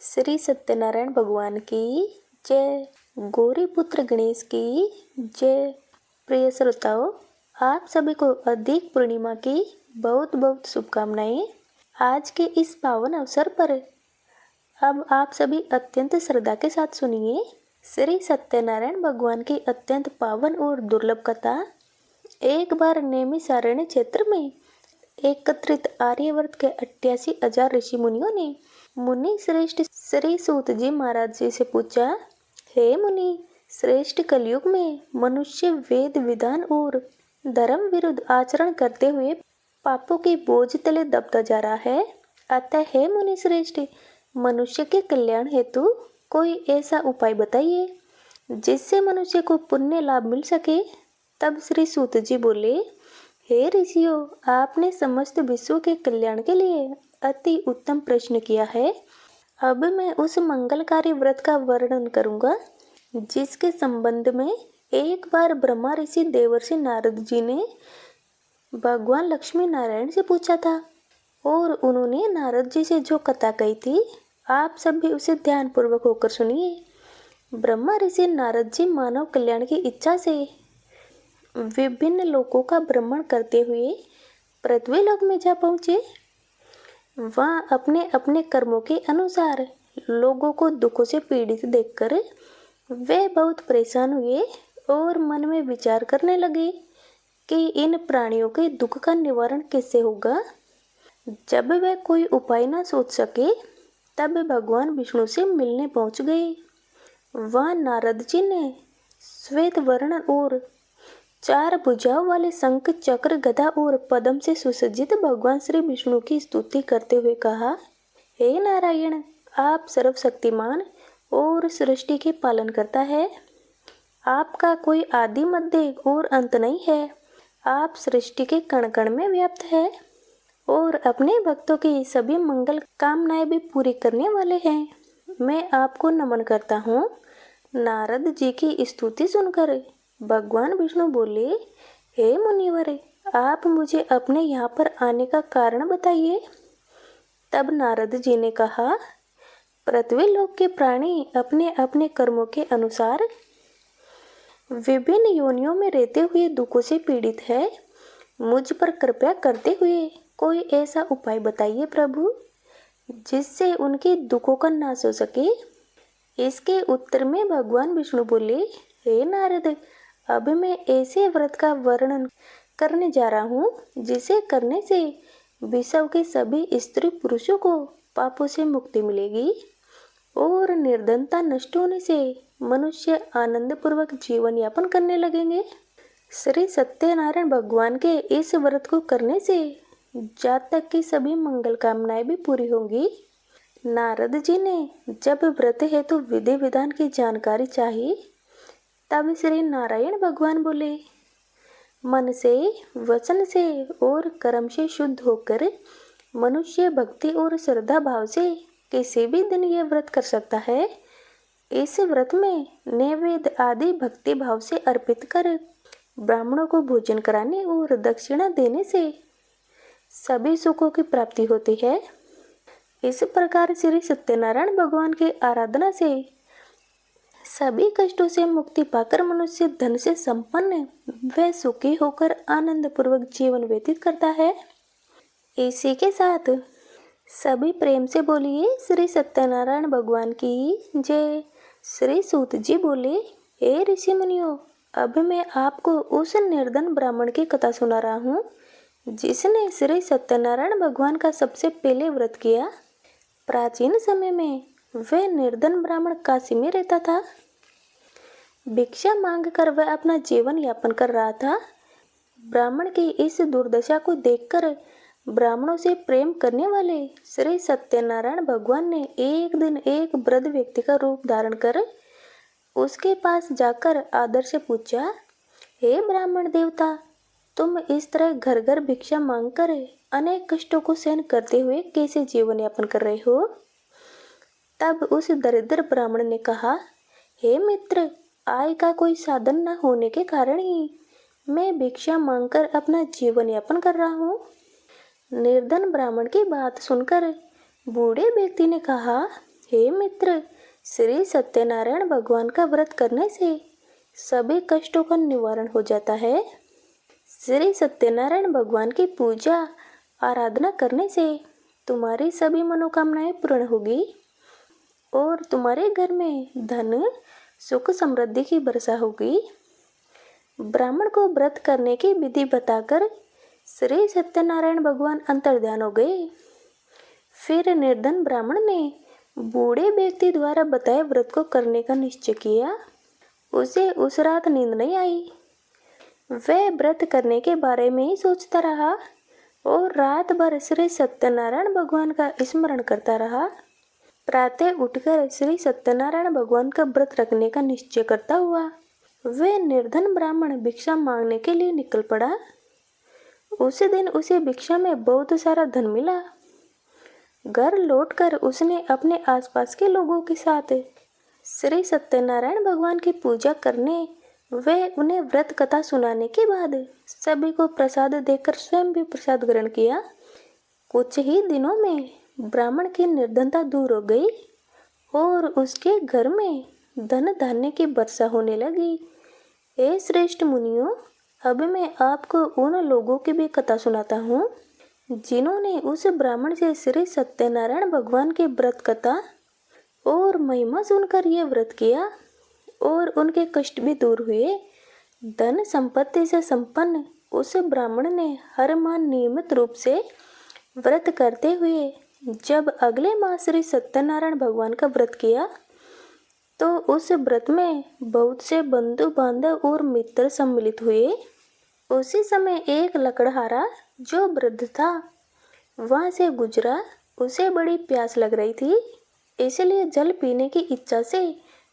श्री सत्यनारायण भगवान की जय। गौरी पुत्र गणेश की जय। प्रिय श्रोताओं, आप सभी को अधिक पूर्णिमा की बहुत बहुत शुभकामनाएं। आज के इस पावन अवसर पर अब आप सभी अत्यंत श्रद्धा के साथ सुनिए श्री सत्यनारायण भगवान की अत्यंत पावन और दुर्लभ कथा। एक बार नैमिषारण्य क्षेत्र में एकत्रित आर्यवर्त के 88,000 ऋषि मुनियों ने मुनि श्रेष्ठ श्री सूत जी महाराज जी से पूछा, हे मुनि श्रेष्ठ, कलयुग में मनुष्य वेद विधान और धर्म विरुद्ध आचरण करते हुए पापों के बोझ तले दबता जा रहा है। अतः हे मुनि श्रेष्ठ, मनुष्य के कल्याण हेतु कोई ऐसा उपाय बताइए जिससे मनुष्य को पुण्य लाभ मिल सके। तब श्री सूत जी बोले, हे ऋषियों, आपने समस्त विश्व के कल्याण के लिए अति उत्तम प्रश्न किया है। अब मैं उस मंगलकारी व्रत का वर्णन करूंगा जिसके संबंध में एक बार ब्रह्मा ऋषि देवर्षि नारद जी ने भगवान लक्ष्मी नारायण से पूछा था और उन्होंने नारद जी से जो कथा कही थी, आप सब भी उसे ध्यान पूर्वक होकर सुनिए। ब्रह्मा ऋषि नारद जी मानव कल्याण की इच्छा से विभिन्न लोकों का भ्रमण करते हुए पृथ्वी लोक में जा पहुंचे। वहाँ अपने अपने कर्मों के अनुसार लोगों को दुखों से पीड़ित देखकर वे बहुत परेशान हुए और मन में विचार करने लगे कि इन प्राणियों के दुख का निवारण कैसे होगा। जब वे कोई उपाय न सोच सके तब भगवान विष्णु से मिलने पहुंच गए। वहाँ नारद जी ने श्वेत वर्ण और 4 भुजाओं वाले शंख चक्र गदा और पद्म से सुसज्जित भगवान श्री विष्णु की स्तुति करते हुए कहा, हे नारायण, आप सर्वशक्तिमान और सृष्टि के पालन करता है। आपका कोई आदि मध्य और अंत नहीं है। आप सृष्टि के कण कण में व्याप्त है और अपने भक्तों की सभी मंगल कामनाएं भी पूरी करने वाले हैं। मैं आपको नमन करता हूँ। नारद जी की स्तुति सुनकर भगवान विष्णु बोले, हे मुनिवर, आप मुझे अपने यहाँ पर आने का कारण बताइए। तब नारद जी ने कहा, पृथ्वी लोक के प्राणी अपने अपने कर्मों के अनुसार विभिन्न योनियों में रहते हुए दुखों से पीड़ित है। मुझ पर कृपया करते हुए कोई ऐसा उपाय बताइए प्रभु जिससे उनके दुखों का नाश हो सके। इसके उत्तर में भगवान विष्णु बोले, हे नारद, अब मैं ऐसे व्रत का वर्णन करने जा रहा हूँ जिसे करने से विश्व के सभी स्त्री पुरुषों को पापों से मुक्ति मिलेगी और निर्धनता नष्ट होने से मनुष्य आनंद पूर्वक जीवन यापन करने लगेंगे। श्री सत्यनारायण भगवान के इस व्रत को करने से जातक की सभी मंगल कामनाएं भी पूरी होंगी। नारद जी ने जब व्रत हेतु विधि विधान की जानकारी चाहिए तब श्री नारायण भगवान बोले, मन से, वचन से और कर्म से शुद्ध होकर मनुष्य भक्ति और श्रद्धा भाव से किसी भी दिन यह व्रत कर सकता है। इस व्रत में नैवेद्य आदि भक्ति भाव से अर्पित कर ब्राह्मणों को भोजन कराने और दक्षिणा देने से सभी सुखों की प्राप्ति होती है। इस प्रकार श्री सत्यनारायण भगवान की आराधना से सभी कष्टों से मुक्ति पाकर मनुष्य धन से संपन्न व सुखी होकर आनंद पूर्वक जीवन व्यतीत करता है। इसी के साथ सभी प्रेम से बोलिए श्री सत्यनारायण भगवान की जय। श्री सूत जी बोले, हे ऋषि मुनियों, अब मैं आपको उस निर्धन ब्राह्मण की कथा सुना रहा हूँ जिसने श्री सत्यनारायण भगवान का सबसे पहले व्रत किया। प्राचीन समय में वह निर्धन ब्राह्मण काशी में रहता था। भिक्षा मांग कर वह अपना जीवन यापन कर रहा था। ब्राह्मण की इस दुर्दशा को देखकर ब्राह्मणों से प्रेम करने वाले श्री सत्यनारायण भगवान ने एक दिन एक वृद्ध व्यक्ति का रूप धारण कर उसके पास जाकर आदर से पूछा, हे ब्राह्मण देवता, तुम इस तरह घर घर भिक्षा मांगकर अनेक कष्टों को सहन करते हुए कैसे जीवन यापन कर रहे हो। तब उस दरिद्र ब्राह्मण ने कहा, हे मित्र, आय का कोई साधन न होने के कारण ही मैं भिक्षा मांगकर अपना जीवन यापन कर रहा हूँ। निर्धन ब्राह्मण की बात सुनकर बूढ़े व्यक्ति ने कहा, हे मित्र, श्री सत्यनारायण भगवान का व्रत करने से सभी कष्टों का निवारण हो जाता है। श्री सत्यनारायण भगवान की पूजा आराधना करने से तुम्हारी सभी मनोकामनाएं पूर्ण होगी और तुम्हारे घर में धन सुख समृद्धि की वर्षा होगी। ब्राह्मण को व्रत करने की विधि बताकर श्री सत्यनारायण भगवान अंतर्ध्यान हो गए। फिर निर्धन ब्राह्मण ने बूढ़े व्यक्ति द्वारा बताए व्रत को करने का निश्चय किया। उसे उस रात नींद नहीं आई। वह व्रत करने के बारे में ही सोचता रहा और रात भर श्री सत्यनारायण भगवान का स्मरण करता रहा। प्रातः उठकर श्री सत्यनारायण भगवान का व्रत रखने का निश्चय करता हुआ वह निर्धन ब्राह्मण भिक्षा मांगने के लिए निकल पड़ा। उसी दिन उसे भिक्षा में बहुत सारा धन मिला। घर लौटकर उसने अपने आसपास के लोगों के साथ श्री सत्यनारायण भगवान की पूजा करने व उन्हें व्रत कथा सुनाने के बाद सभी को प्रसाद देकर स्वयं भी प्रसाद ग्रहण किया। कुछ ही दिनों में ब्राह्मण की निर्धनता दूर हो गई और उसके घर में धन धान्य की वर्षा होने लगी। हे श्रेष्ठ मुनियों, अब मैं आपको उन लोगों की भी कथा सुनाता हूँ जिन्होंने उस ब्राह्मण से श्री सत्यनारायण भगवान के व्रत कथा और महिमा सुनकर ये व्रत किया और उनके कष्ट भी दूर हुए। धन संपत्ति से संपन्न उस ब्राह्मण ने हर माह नियमित रूप से व्रत करते हुए जब अगले माह श्री सत्यनारायण भगवान का व्रत किया तो उस व्रत में बहुत से बंधु बांधव और मित्र सम्मिलित हुए। उसी समय एक लकड़हारा जो वृद्ध था वहां से गुजरा। उसे बड़ी प्यास लग रही थी, इसलिए जल पीने की इच्छा से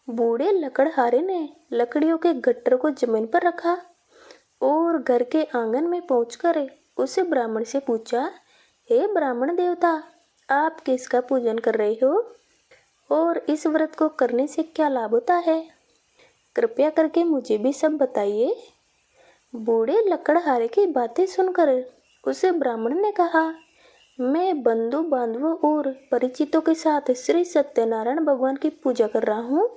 बूढ़े लकड़हारे ने लकड़ियों के गट्टर को जमीन पर रखा और घर के आंगन में पहुंचकर उस ब्राह्मण से पूछा, हे ब्राह्मण देवता, आप किसका पूजन कर रहे हो और इस व्रत को करने से क्या लाभ होता है? कृपया करके मुझे भी सब बताइए। बूढ़े लकड़हारे की बातें सुनकर उस ब्राह्मण ने कहा, मैं बंधु बांधवों और परिचितों के साथ श्री सत्यनारायण भगवान की पूजा कर रहा हूँ।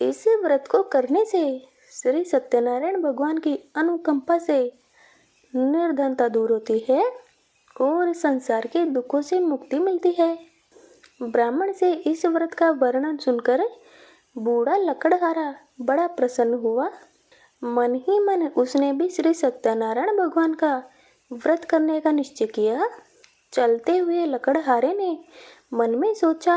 इस व्रत को करने से श्री सत्यनारायण भगवान की अनुकंपा से निर्धनता दूर होती है और संसार के दुखों से मुक्ति मिलती है। ब्राह्मण से इस व्रत का वर्णन सुनकर बूढ़ा लकड़हारा बड़ा प्रसन्न हुआ। मन ही मन उसने भी श्री सत्यनारायण भगवान का व्रत करने का निश्चय किया। चलते हुए लकड़हारे ने मन में सोचा,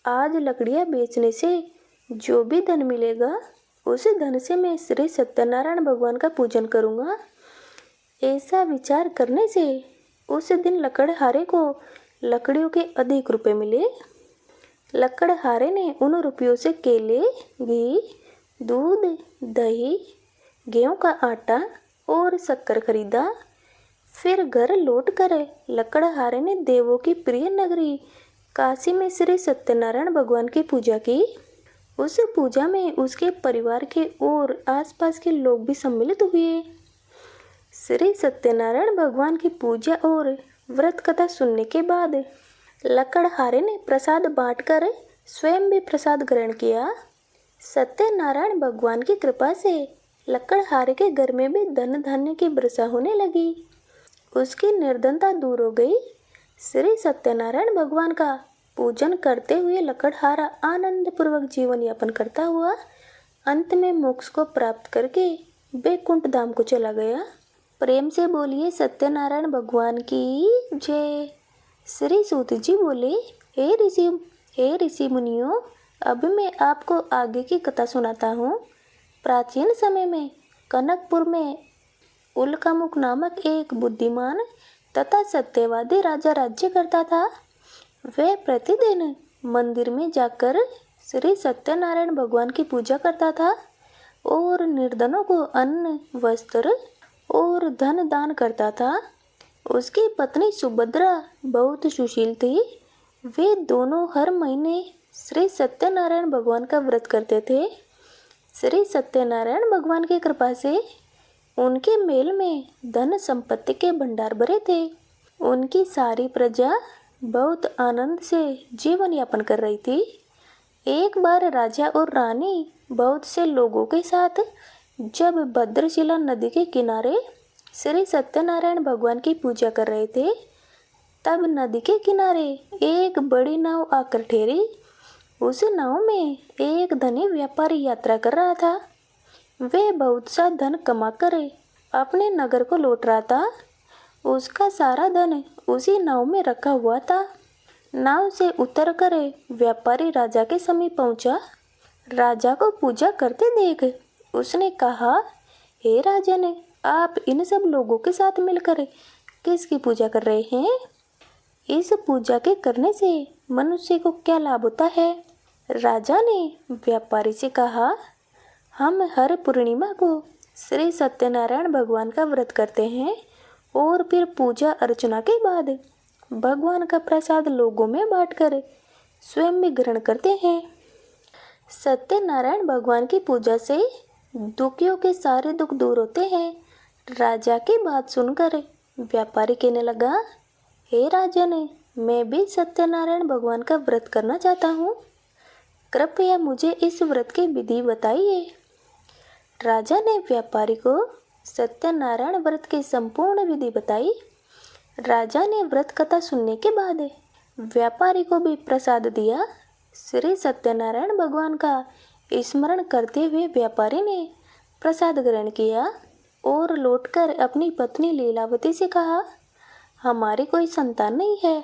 आज लकड़ियां बेचने से जो भी धन मिलेगा उस धन से मैं श्री सत्यनारायण भगवान का पूजन करूंगा। ऐसा विचार करने से उस दिन लकड़हारे को लकड़ियों के अधिक रुपए मिले। लकड़हारे ने उन रुपयों से केले, घी, दूध, दही, गेहूं का आटा और शक्कर खरीदा। फिर घर लौटकर लकड़हारे ने देवों की प्रिय नगरी काशी में श्री सत्यनारायण भगवान की पूजा की। उस पूजा में उसके परिवार के और आसपास के लोग भी सम्मिलित हुए। श्री सत्यनारायण भगवान की पूजा और व्रत कथा सुनने के बाद लकड़हारे ने प्रसाद बांटकर स्वयं भी प्रसाद ग्रहण किया। सत्यनारायण भगवान की कृपा से लकड़हारे के घर में भी धन धान्य की वर्षा होने लगी। उसकी निर्धनता दूर हो गई। श्री सत्यनारायण भगवान का पूजन करते हुए लकड़हारा आनंद पूर्वक जीवन यापन करता हुआ अंत में मोक्ष को प्राप्त करके बैकुंठ धाम को चला गया। प्रेम से बोलिए सत्यनारायण भगवान की जय। श्री सूत जी बोले, हे ऋषि मुनियों, अब मैं आपको आगे की कथा सुनाता हूँ। प्राचीन समय में कनकपुर में उल्कामुख नामक एक बुद्धिमान तथा सत्यवादी राजा राज्य करता था। वह प्रतिदिन मंदिर में जाकर श्री सत्यनारायण भगवान की पूजा करता था और निर्धनों को अन्न, वस्त्र और धन दान करता था। उसकी पत्नी सुभद्रा बहुत सुशील थी। वे दोनों हर महीने श्री सत्यनारायण भगवान का व्रत करते थे। श्री सत्यनारायण भगवान की कृपा से उनके मेल में धन संपत्ति के भंडार भरे थे। उनकी सारी प्रजा बहुत आनंद से जीवन यापन कर रही थी। एक बार राजा और रानी बहुत से लोगों के साथ जब भद्रशिला नदी के किनारे श्री सत्यनारायण भगवान की पूजा कर रहे थे, तब नदी के किनारे एक बड़ी नाव आकर ठहरी। उस नाव में एक धनी व्यापारी यात्रा कर रहा था। वे बहुत सा धन कमा कर अपने नगर को लौट रहा था। उसका सारा धन उसी नाव में रखा हुआ था। नाव से उतरकर व्यापारी राजा के समीप पहुंचा। राजा को पूजा करते देख उसने कहा, हे राजन, आप इन सब लोगों के साथ मिलकर किसकी पूजा कर रहे हैं? इस पूजा के करने से मनुष्य को क्या लाभ होता है? राजा ने व्यापारी से कहा, हम हर पूर्णिमा को श्री सत्यनारायण भगवान का व्रत करते हैं और फिर पूजा अर्चना के बाद भगवान का प्रसाद लोगों में बांटकर स्वयं भी ग्रहण करते हैं। सत्यनारायण भगवान की पूजा से दुखियों के सारे दुख दूर होते हैं। राजा की बात सुनकर व्यापारी कहने लगा, हे राजन, मैं भी सत्यनारायण भगवान का व्रत करना चाहता हूँ। कृपया मुझे इस व्रत की विधि बताइए। राजा ने व्यापारी को सत्यनारायण व्रत की संपूर्ण विधि बताई। राजा ने व्रत कथा सुनने के बाद व्यापारी को भी प्रसाद दिया। श्री सत्यनारायण भगवान का स्मरण करते हुए व्यापारी ने प्रसाद ग्रहण किया और लौटकर अपनी पत्नी लीलावती से कहा, हमारी कोई संतान नहीं है।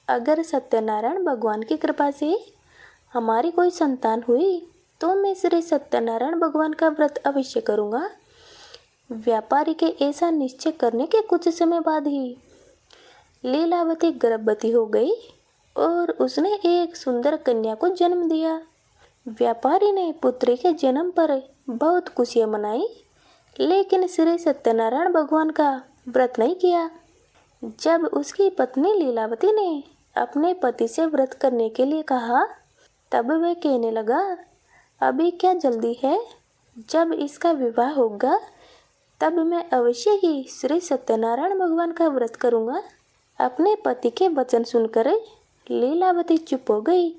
अगर सत्यनारायण भगवान की कृपा से हमारी कोई संतान हुई तो मैं श्री सत्यनारायण भगवान का व्रत अवश्य करूँगा। व्यापारी के ऐसा निश्चय करने के कुछ समय बाद ही लीलावती गर्भवती हो गई और उसने एक सुंदर कन्या को जन्म दिया। व्यापारी ने पुत्री के जन्म पर बहुत खुशियाँ मनाई, लेकिन श्री सत्यनारायण भगवान का व्रत नहीं किया। जब उसकी पत्नी लीलावती ने अपने पति से व्रत करने के लिए कहा, तब वह कहने लगा, अभी क्या जल्दी है? जब इसका विवाह होगा तब मैं अवश्य ही श्री सत्यनारायण भगवान का व्रत करूँगा। अपने पति के वचन सुनकर लीलावती चुप हो गई।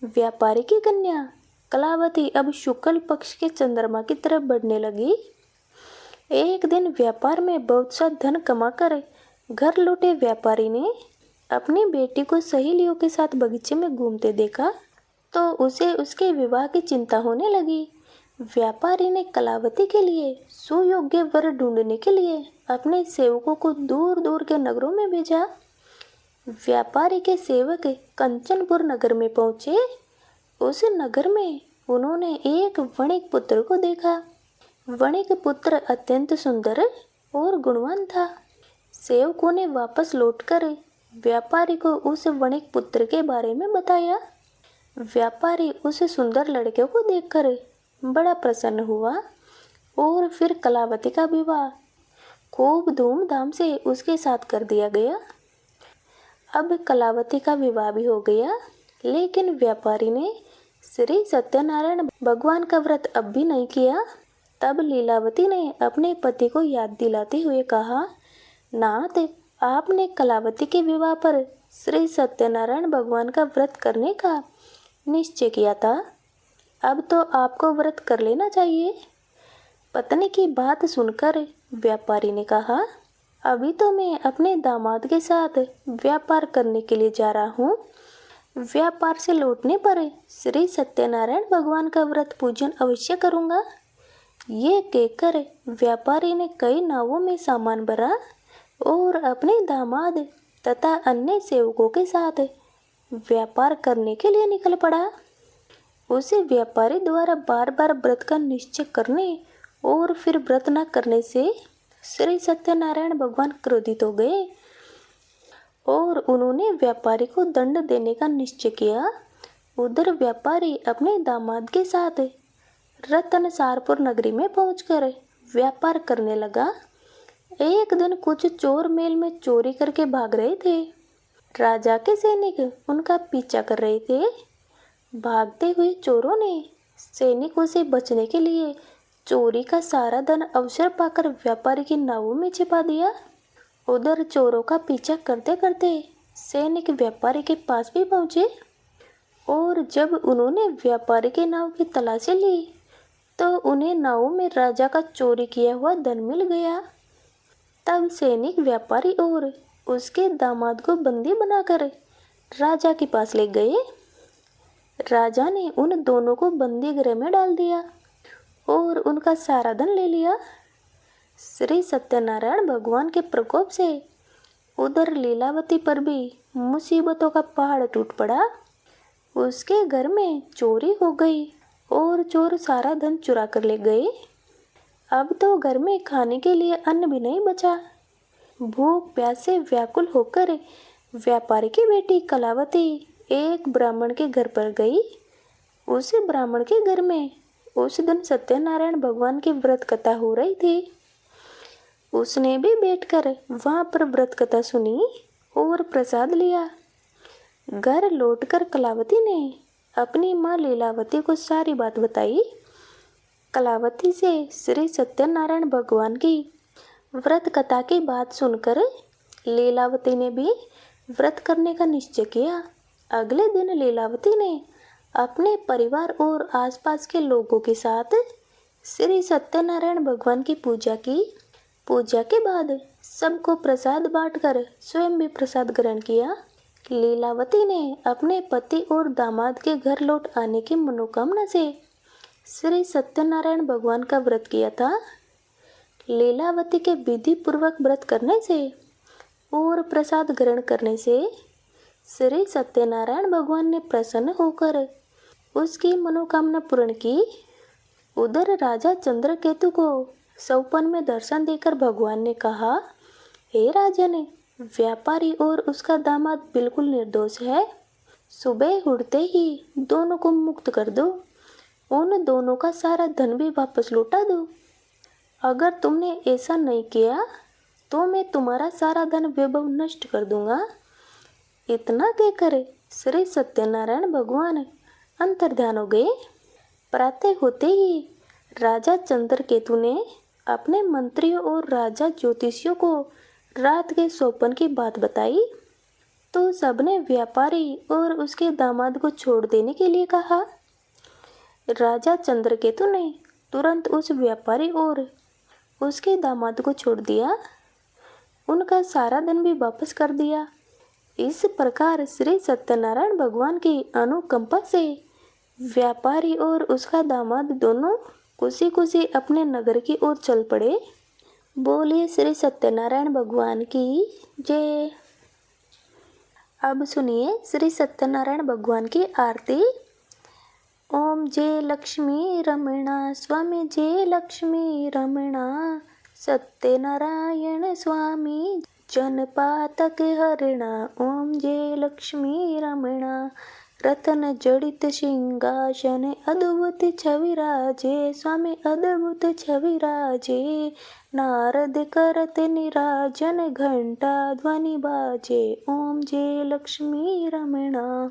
व्यापारी की कन्या कलावती अब शुक्ल पक्ष के चंद्रमा की तरफ बढ़ने लगी। एक दिन व्यापार में बहुत सा धन कमाकर घर लौटे व्यापारी ने अपनी बेटी को सहेलियों के साथ बगीचे में घूमते देखा तो उसे उसके विवाह की चिंता होने लगी। व्यापारी ने कलावती के लिए सुयोग्य वर ढूंढने के लिए अपने सेवकों को दूर दूर के नगरों में भेजा। व्यापारी के सेवक कंचनपुर नगर में पहुंचे। उस नगर में उन्होंने एक वणिक पुत्र को देखा। वणिक पुत्र अत्यंत सुंदर और गुणवान था। सेवकों ने वापस लौटकर व्यापारी को उस वणिक पुत्र के बारे में बताया। व्यापारी उस सुंदर लड़के को देखकर बड़ा प्रसन्न हुआ और फिर कलावती का विवाह खूब धूमधाम से उसके साथ कर दिया गया। अब कलावती का विवाह भी हो गया, लेकिन व्यापारी ने श्री सत्यनारायण भगवान का व्रत अब भी नहीं किया। तब लीलावती ने अपने पति को याद दिलाते हुए कहा, नाथ, आपने कलावती के विवाह पर श्री सत्यनारायण भगवान का व्रत करने का निश्चय किया था। अब तो आपको व्रत कर लेना चाहिए। पत्नी की बात सुनकर व्यापारी ने कहा, अभी तो मैं अपने दामाद के साथ व्यापार करने के लिए जा रहा हूँ। व्यापार से लौटने पर श्री सत्यनारायण भगवान का व्रत पूजन अवश्य करूँगा। ये कहकर व्यापारी ने कई नावों में सामान भरा और अपने दामाद तथा अन्य सेवकों के साथ व्यापार करने के लिए निकल पड़ा। उसे व्यापारी द्वारा बार बार व्रत का निश्चय करने और फिर व्रत न करने से श्री सत्यनारायण भगवान क्रोधित हो गए और उन्होंने व्यापारी को दंड देने का निश्चय किया। उधर व्यापारी अपने दामाद के साथ रतनसारपुर नगरी में पहुंचकर व्यापार करने लगा। एक दिन कुछ चोर मेल में चोरी करके भाग रहे थे। राजा के सैनिक उनका पीछा कर रहे थे। भागते हुए चोरों ने सैनिकों से बचने के लिए चोरी का सारा धन अवसर पाकर व्यापारी की नावों में छिपा दिया। उधर चोरों का पीछा करते करते सैनिक व्यापारी के पास भी पहुंचे और जब उन्होंने व्यापारी के नाव की तलाशी ली तो उन्हें नाव में राजा का चोरी किया हुआ धन मिल गया। तब सैनिक व्यापारी और उसके दामाद को बंदी बनाकर राजा के पास ले गए। राजा ने उन दोनों को बंदी गृह में डाल दिया और उनका सारा धन ले लिया। श्री सत्यनारायण भगवान के प्रकोप से उधर लीलावती पर भी मुसीबतों का पहाड़ टूट पड़ा। उसके घर में चोरी हो गई और चोर सारा धन चुरा कर ले गए। अब तो घर में खाने के लिए अन्न भी नहीं बचा। भूख प्यास से व्याकुल होकर व्यापारी की बेटी कलावती एक ब्राह्मण के घर पर गई। उस ब्राह्मण के घर में उस दिन सत्यनारायण भगवान की व्रत कथा हो रही थी। उसने भी बैठकर वहां पर व्रत कथा सुनी और प्रसाद लिया। घर लौटकर कलावती ने अपनी माँ लीलावती को सारी बात बताई। कलावती से श्री सत्यनारायण भगवान की व्रत कथा की बात सुनकर लीलावती ने भी व्रत करने का निश्चय किया। अगले दिन लीलावती ने अपने परिवार और आसपास के लोगों के साथ श्री सत्यनारायण भगवान की पूजा की। पूजा के बाद सबको प्रसाद बांटकर स्वयं भी प्रसाद ग्रहण किया। लीलावती ने अपने पति और दामाद के घर लौट आने की मनोकामना से श्री सत्यनारायण भगवान का व्रत किया था। लीलावती के विधि पूर्वक व्रत करने से और प्रसाद ग्रहण करने से श्री सत्यनारायण भगवान ने प्रसन्न होकर उसकी मनोकामना पूर्ण की। उधर राजा चंद्रकेतु को सौपन में दर्शन देकर भगवान ने कहा, हे राजन, व्यापारी और उसका दामाद बिल्कुल निर्दोष है। सुबह उठते ही दोनों को मुक्त कर दो। उन दोनों का सारा धन भी वापस लौटा दो। अगर तुमने ऐसा नहीं किया तो मैं तुम्हारा सारा धन वैभव नष्ट कर दूंगा। इतना कहकर श्री सत्यनारायण भगवान अंतर्ध्यान हो गए। प्रातः होते ही राजा चंद्रकेतु ने अपने मंत्रियों और राजा ज्योतिषियों को रात के स्वप्न की बात बताई तो सबने व्यापारी और उसके दामाद को छोड़ देने के लिए कहा। राजा चंद्रकेतु ने तुरंत उस व्यापारी और उसके दामाद को छोड़ दिया। उनका सारा धन भी वापस कर दिया। इस प्रकार श्री सत्यनारायण भगवान की अनुकंपा से व्यापारी और उसका दामाद दोनों खुशी खुशी अपने नगर की ओर चल पड़े। बोलिए श्री सत्यनारायण भगवान की जय। अब सुनिए श्री सत्यनारायण भगवान की आरती। ओम जय लक्ष्मी रमणा स्वामी, जय लक्ष्मी रमणा सत्यनारायण स्वामी, जनपातक हरिणा। ओम जय लक्ष्मी रमणा रतन जड़ित सिंहासन, अद्भुत छवि राजे स्वामी, अद्भुत छवि राजे। नारद करत निराजन, घंटा ध्वनि बाजे। ओम जय लक्ष्मी रमणा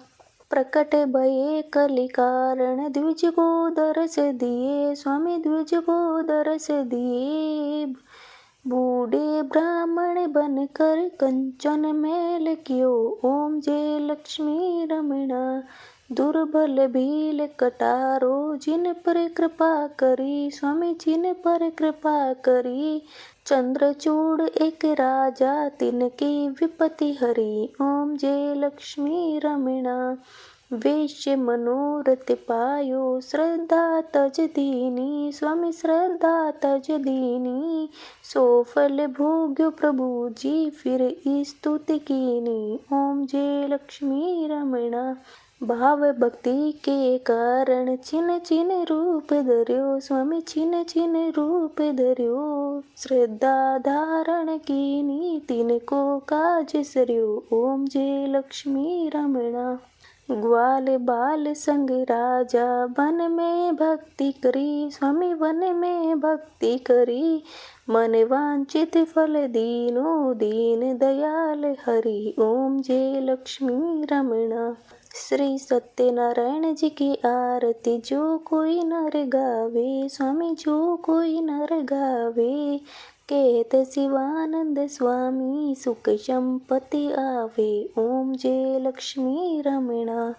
प्रकट भये कलि कारण, द्विज को दरस दिए स्वामी, द्विज को दरस दिए। बूढ़े ब्राह्मण बनकर कंचन मैल कियो। ओम जय लक्ष्मी रमणा दुर्बल भील कटारो, जिन पर कृपा करी स्वामी, जिन पर कृपा करी। चंद्रचूड़ एक राजा, तिनकी विपत्ति हरी। ओम जय लक्ष्मी रमणा वैश्य मनोरथ पायो, श्रद्धा तज दीनी स्वामी, श्रद्धा तज दीनी। सो फल भोग्यो प्रभु जी, फिर स्तुति कीनी। ओम जय लक्ष्मी रमणा भाव भक्ति के कारण, छिन छिन रूप धर्यो स्वामी, छिन छिन रूप धर्यो। श्रद्धा धारण कीनी, तिनको काज सरयो। ओम जय लक्ष्मी रमणा ग्वाल बाल संग राजा, वन में भक्ति करी स्वामी, वन में भक्ति करी। मन वांछित फल दीनो, दीन दयाल हरि। ओम जय लक्ष्मी रमणा श्री सत्यनारायण जी की आरती जो कोई नर गावे स्वामी, जो कोई नर गावे। कहत शिवानंद स्वामी, सुख संपत्ति आवे। ओम जय लक्ष्मी रमणा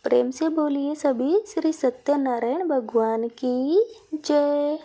प्रेम से बोलिए सभी श्री सत्यनारायण भगवान की जय।